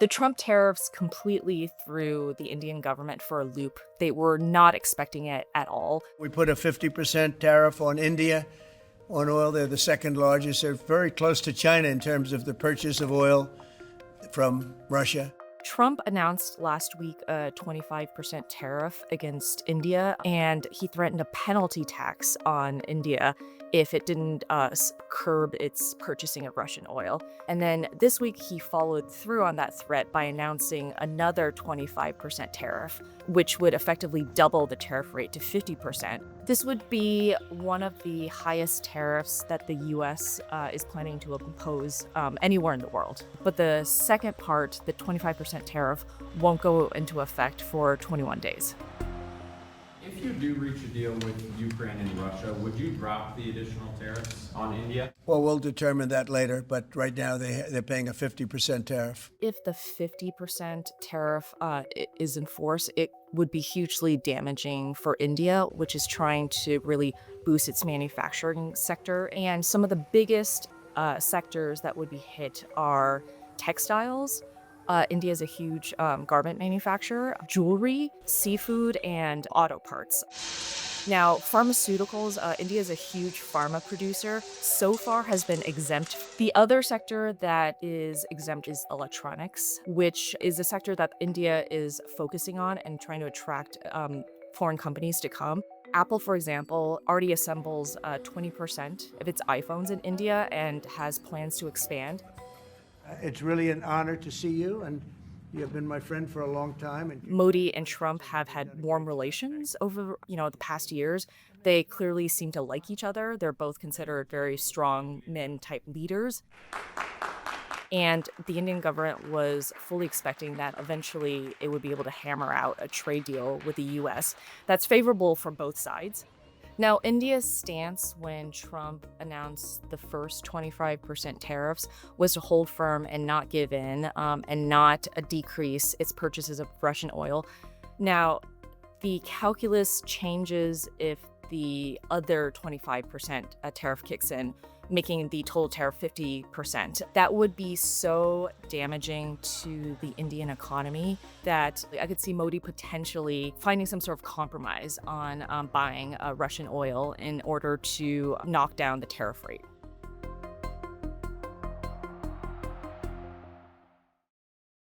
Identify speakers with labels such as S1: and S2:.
S1: The Trump tariffs completely threw the Indian government for a loop. They were not expecting it at all.
S2: We put a 50% tariff on India on oil. They're the second largest. They're very close to China in terms of the purchase of oil from Russia.
S1: Trump announced last week a 25% tariff against India, and he threatened a penalty tax on India if it didn't curb its purchasing of Russian oil. And then this week, he followed through on that threat by announcing another 25% tariff, which would effectively double the tariff rate to 50%. This would be one of the highest tariffs that the U.S. Is planning to impose anywhere in the world. But the second part, the 25% tariff, won't go into effect for 21 days.
S3: If you do reach a deal with Ukraine and Russia, would you drop the additional tariffs on India?
S2: Well, we'll determine that later, but right now they're paying a 50% tariff.
S1: If the 50% tariff is in force, it would be hugely damaging for India, which is trying to really boost its manufacturing sector. And some of the biggest sectors that would be hit are textiles. India is a huge garment manufacturer, jewelry, seafood, and auto parts. Now, pharmaceuticals, India is a huge pharma producer, so far has been exempt. The other sector that is exempt is electronics, which is a sector that India is focusing on and trying to attract foreign companies to come. Apple, for example, already assembles 20% of its iPhones in India and has plans to expand.
S2: It's really an honor to see you, and you have been my friend for a long time. And
S1: Modi and Trump have had warm relations over, the past years. They clearly seem to like each other. They're both considered very strong men-type leaders. And the Indian government was fully expecting that eventually it would be able to hammer out a trade deal with the U.S. that's favorable for both sides. Now, India's stance when Trump announced the first 25% tariffs was to hold firm and not give in and not decrease its purchases of Russian oil. Now, the calculus changes if the other 25% tariff kicks in, making the total tariff 50%. That would be so damaging to the Indian economy that I could see Modi potentially finding some sort of compromise on buying Russian oil in order to knock down the tariff rate.